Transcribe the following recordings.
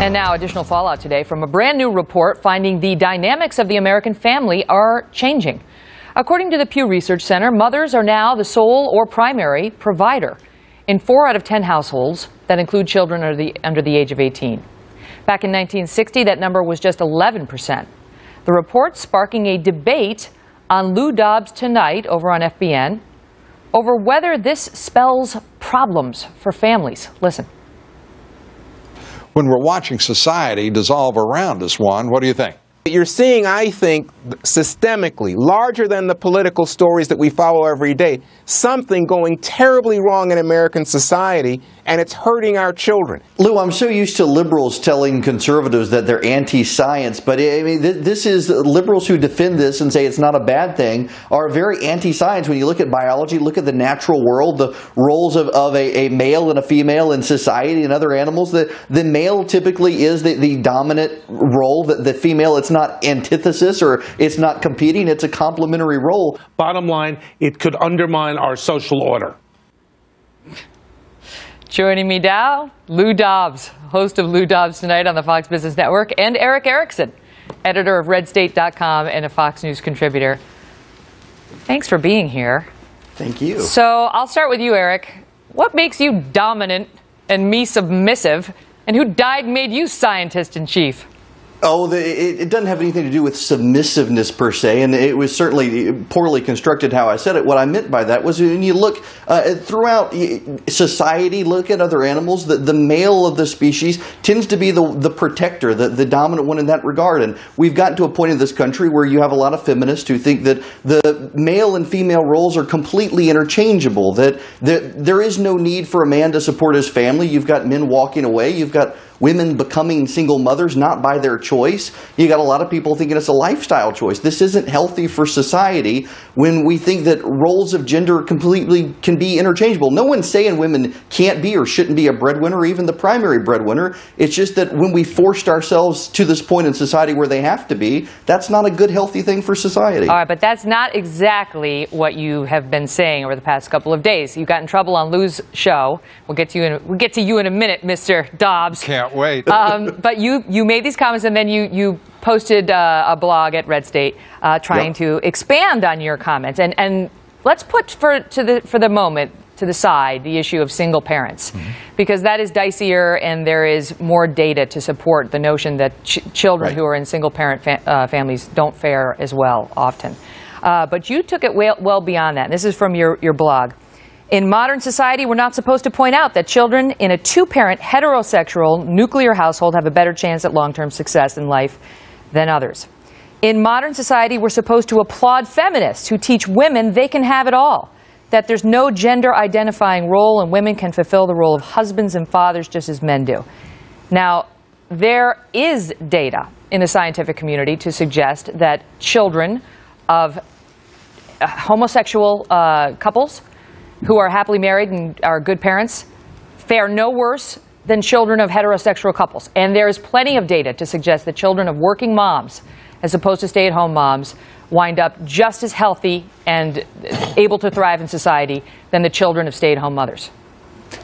And now additional fallout today from a brand new report finding the dynamics of the American family are changing. According to the Pew Research Center, mothers are now the sole or primary provider in 4 out of 10 households that include children under the age of 18. Back in 1960, that number was just 11%. The report sparking a debate on Lou Dobbs Tonight over on FBN over whether this spells problems for families. Listen. When we're watching society dissolve around us, Juan, what do you think? You're seeing, I think, systemically, larger than the political stories that we follow every day, something going terribly wrong in American society, and it's hurting our children. Lou, I'm so used to liberals telling conservatives that they're anti-science, but I mean, this is liberals who defend this and say it's not a bad thing are very anti-science. When you look at biology, look at the natural world, the roles of a male and a female in society and other animals, the male typically is the dominant role, the female, it's not antithesis or it's not competing, it's a complementary role. Bottom line, it could undermine our social order. Joining me now, Lou Dobbs, host of Lou Dobbs Tonight on the Fox Business Network, and Erick Erickson, editor of RedState.com and a Fox News contributor. Thanks for being here. Thank you. So I'll start with you, Erick. What makes you dominant and me submissive, and who made you scientist-in-chief? Oh, it doesn't have anything to do with submissiveness per se, and it was certainly poorly constructed how I said it. What I meant by that was when you look throughout society, look at other animals, the male of the species tends to be the protector, the dominant one in that regard. And we've gotten to a point in this country where you have a lot of feminists who think that the male and female roles are completely interchangeable, that there is no need for a man to support his family. You've got men walking away. You've got women becoming single mothers, not by their choice. You got a lot of people thinking it's a lifestyle choice. This isn't healthy for society when we think that roles of gender completely can be interchangeable. No one's saying women can't be or shouldn't be a breadwinner or even the primary breadwinner. It's just that when we forced ourselves to this point in society where they have to be, that's not a good, healthy thing for society. All right, but that's not exactly what you have been saying over the past couple of days. You got in trouble on Lou's show. We'll get to you in a minute, Mr. Dobbs. Can't wait. But you made these comments, and then you posted a blog at Red State trying to expand on your comments. And let's put for the moment to the side the issue of single parents, because that is dicier, and there is more data to support the notion that children who are in single parent families don't fare as well often. But you took it well beyond that. And this is from your blog. In modern society, we're not supposed to point out that children in a 2-parent heterosexual nuclear household have a better chance at long-term success in life than others. In modern society, we're supposed to applaud feminists who teach women they can have it all, that there's no gender-identifying role and women can fulfill the role of husbands and fathers just as men do. Now, there is data in the scientific community to suggest that children of homosexual couples who are happily married and are good parents fare no worse than children of heterosexual couples. And there is plenty of data to suggest that children of working moms, as opposed to stay-at-home moms, wind up just as healthy and able to thrive in society than the children of stay-at-home mothers.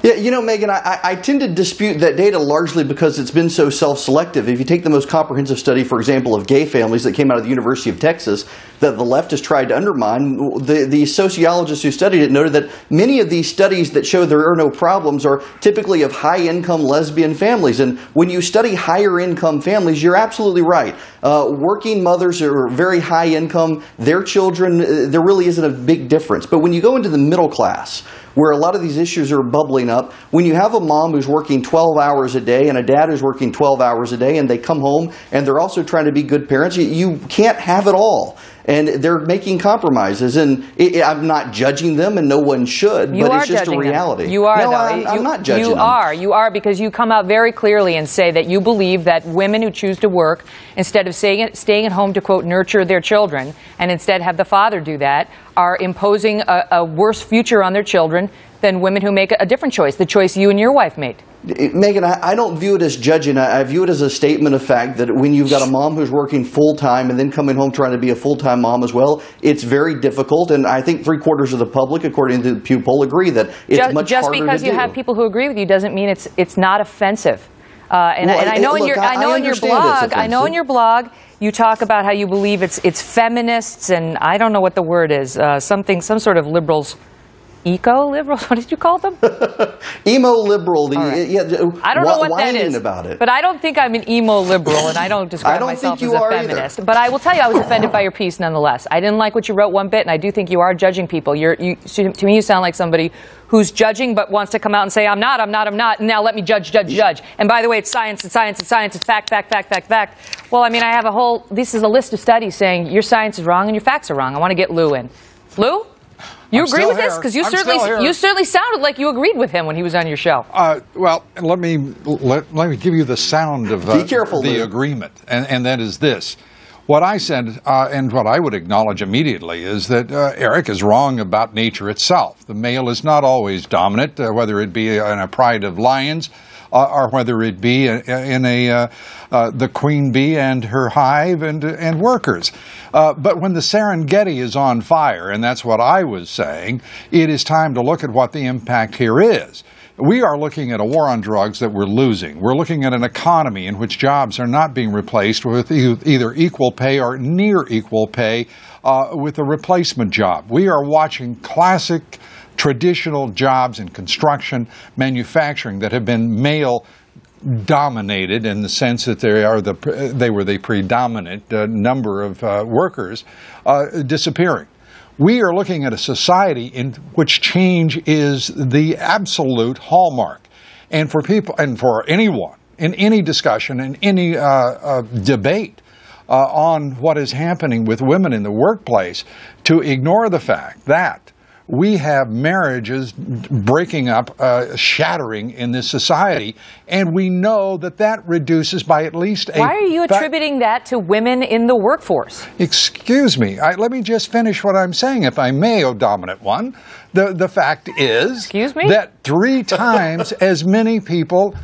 Yeah, you know, Megyn, I tend to dispute that data largely because it's been so self-selective. If you take the most comprehensive study, for example, of gay families that came out of the University of Texas that the left has tried to undermine, the sociologists who studied it noted that many of these studies that show there are no problems are typically of high-income lesbian families. And when you study higher-income families, you're absolutely right. Working mothers are very high-income. Their children, there really isn't a big difference. But when you go into the middle class, where a lot of these issues are bubbling up, when you have a mom who's working 12 hours a day and a dad who's working 12 hours a day and they come home and they're also trying to be good parents, you can't have it all. And they're making compromises. And I'm not judging them, and no one should, but it's just a reality. Them. You are, no, though. I'm not judging them. You are, because you come out very clearly and say that you believe that women who choose to work, instead of staying at home to, quote, nurture their children, and instead have the father do that, are imposing a worse future on their children than women who make a different choice, the choice you and your wife made. Megyn, I don't view it as judging. I view it as a statement of fact that when you've got a mom who's working full-time and then coming home trying to be a full-time mom as well, it's very difficult. And I think 3/4 of the public, according to the Pew poll, agree that it's much harder to do. Just because you have people who agree with you doesn't mean it's not offensive. And I know in your blog, you talk about how you believe it's feminists, and I don't know what the word is, some sort of liberals. Eco-liberals? What did you call them? Emo-liberal. Right. Yeah, I don't know what that is. About it. But I don't think I'm an emo-liberal, and I don't describe myself as a feminist. Either. But I will tell you, I was offended by your piece nonetheless. I didn't like what you wrote one bit, and I do think you are judging people. To me, you sound like somebody who's judging but wants to come out and say, I'm not, and now let me judge. And by the way, it's science, it's fact. Well, I mean, I have this is a list of studies saying your science is wrong and your facts are wrong. I want to get Lou in. Lou? You agree with this? Because you certainly sounded like you agreed with him when he was on your show. Well, let me give you the sound of the agreement, and that is this. What I said, and what I would acknowledge immediately, is that Erick is wrong about nature itself. The male is not always dominant, whether it be in a pride of lions, or whether it be in the queen bee and her hive and workers. But when the Serengeti is on fire, and that's what I was saying, it is time to look at what the impact here is. We are looking at a war on drugs that we're losing. We're looking at an economy in which jobs are not being replaced with either equal pay or near equal pay with a replacement job. We are watching classic traditional jobs in construction, manufacturing that have been male-dominated in the sense that they were the predominant number of workers disappearing. We are looking at a society in which change is the absolute hallmark. And for people, and for anyone, in any discussion, in any debate on what is happening with women in the workplace, to ignore the fact that we have marriages breaking up, shattering in this society, and we know that reduces by at least Why are you attributing that to women in the workforce? Excuse me. Let me just finish what I'm saying, if I may, O dominant one. The fact is that 3 times as many people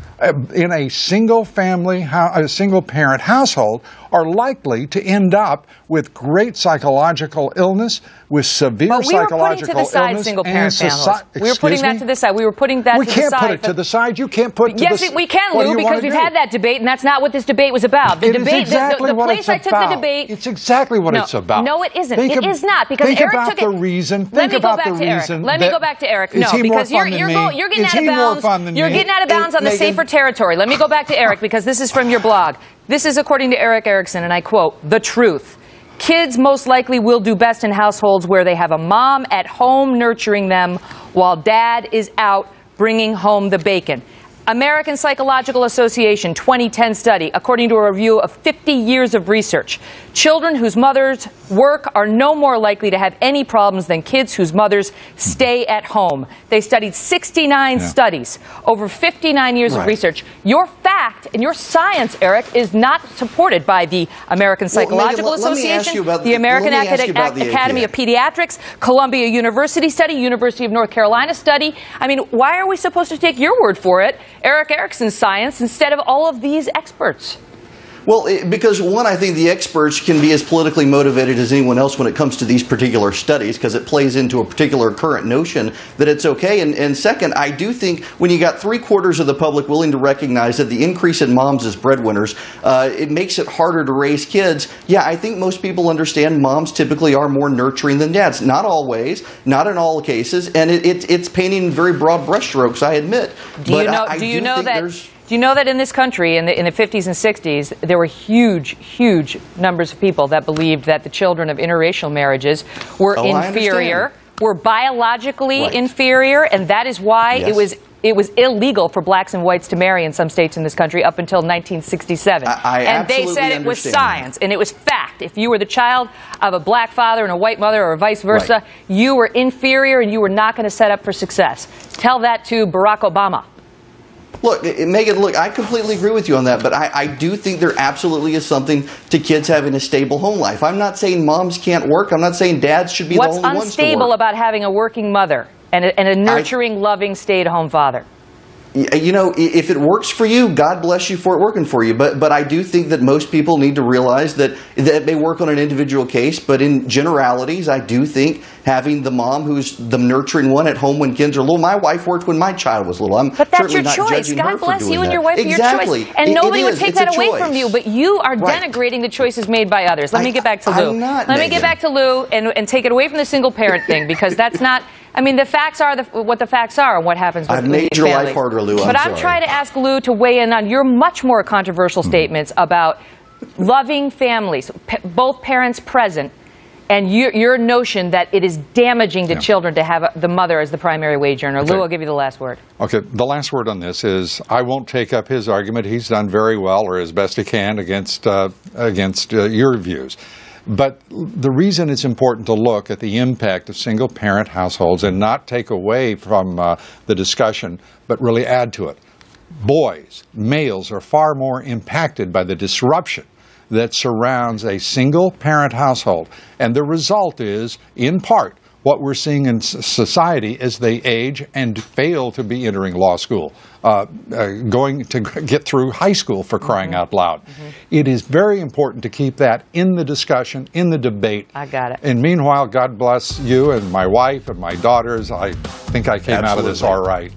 in a single-parent household are likely to end up with great psychological illness, with severe psychological illness. Single-parent families. We were putting that to the side. We were putting that to the side. We can't put it to the side. You can't put it to the side. Yes, we can, Lou, because we've had that debate, and that's not what this debate was about. The debate, the place I took the debate. It's exactly what it's about. No, it isn't. It is not, because Erick took it. Think about the reason. Think about the reason. Let me go back to Erick. No, because you're getting out of bounds. You're getting out of bounds on the safer territory. Let me go back to Erick, because this is from your blog. This is according to Erick Erickson, and I quote, "The truth. Kids most likely will do best in households where they have a mom at home nurturing them while dad is out bringing home the bacon." American Psychological Association 2010 study, according to a review of 50 years of research. Children whose mothers work are no more likely to have any problems than kids whose mothers stay at home. They studied 69 studies over 59 years of research. Your fact and your science, Erick, is not supported by the American Psychological Association, the American Academy of Pediatrics, Columbia University study, University of North Carolina study. I mean, why are we supposed to take your word for it, Erick Erickson's science, instead of all of these experts? Well, because one, I think the experts can be as politically motivated as anyone else when it comes to these particular studies, because it plays into a particular current notion that it's okay. And second, I do think when you got 3/4 of the public willing to recognize that the increase in moms as breadwinners, it makes it harder to raise kids. Yeah, I think most people understand moms typically are more nurturing than dads. Not always, not in all cases, and it's painting very broad brushstrokes, I admit. Do you know that in this country, in the 50s and 60s, there were huge numbers of people that believed that the children of interracial marriages were inferior, were biologically inferior, and that is why it was illegal for blacks and whites to marry in some states in this country up until 1967. And they said it was science and it was fact. If you were the child of a black father and a white mother or vice versa, you were inferior and you were not going to set up for success. Tell that to Barack Obama. Look, Megyn, I completely agree with you on that, but I do think there absolutely is something to kids having a stable home life. I'm not saying moms can't work. I'm not saying dads should be the only ones to work. What's unstable about having a working mother and a nurturing, loving, stay-at-home father? You know, if it works for you, God bless you for it working for you. But I do think that most people need to realize that may work on an individual case, but in generalities, I do think having the mom who's the nurturing one at home when kids are little. My wife worked when my child was little. But that's your choice. God bless you and your wife for your choice. And nobody would take that away from you, but you are denigrating the choices made by others. Let me get back to Lou. Let me get back to Lou and take it away from the single parent thing, because that's not, I mean, the facts are what the facts are and what happens with families. I've made your life harder, Lou. But I'm trying to ask Lou to weigh in on your much more controversial statements about loving families, both parents present, and your notion that it is damaging to children to have the mother as the primary wage earner. Lou, I'll give you the last word. Okay, the last word on this is I won't take up his argument. He's done very well, or as best he can, against your views. But the reason it's important to look at the impact of single-parent households and not take away from the discussion, but really add to it. Boys, males, are far more impacted by the disruption that surrounds a single-parent household. And the result is, in part, what we're seeing in society as they age and fail to be entering law school, going to get through high school, for crying out loud. It is very important to keep that in the discussion, in the debate. I got it. And meanwhile, God bless you and my wife and my daughters. I think I came out of this all right.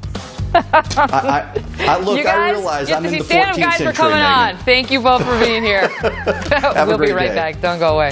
Look, you guys, I realize I'm in the 14th stand up, guys, century, for coming Megyn. on. Thank you both for being here. We'll be right back. Don't go away.